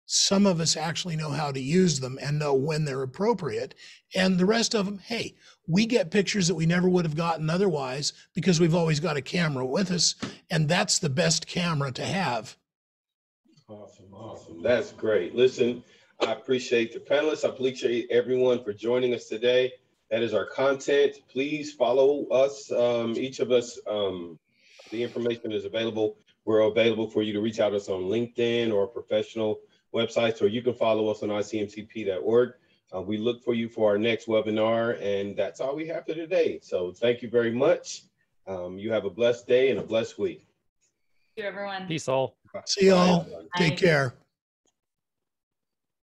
some of us actually know how to use them and know when they're appropriate. And the rest of them, hey, we get pictures that we never would have gotten otherwise because we've always got a camera with us. And that's the best camera to have. Awesome, awesome. That's great. Listen, I appreciate the panelists. I appreciate everyone for joining us today. That is our content. Please follow us. Each of us, the information is available. We're available for you to reach out to us on LinkedIn or professional websites, or you can follow us on icmcp.org. We look for you for our next webinar, and that's all we have for today. So thank you very much. You have a blessed day and a blessed week. Thank you, everyone. Peace all. See y'all. Bye. Take care.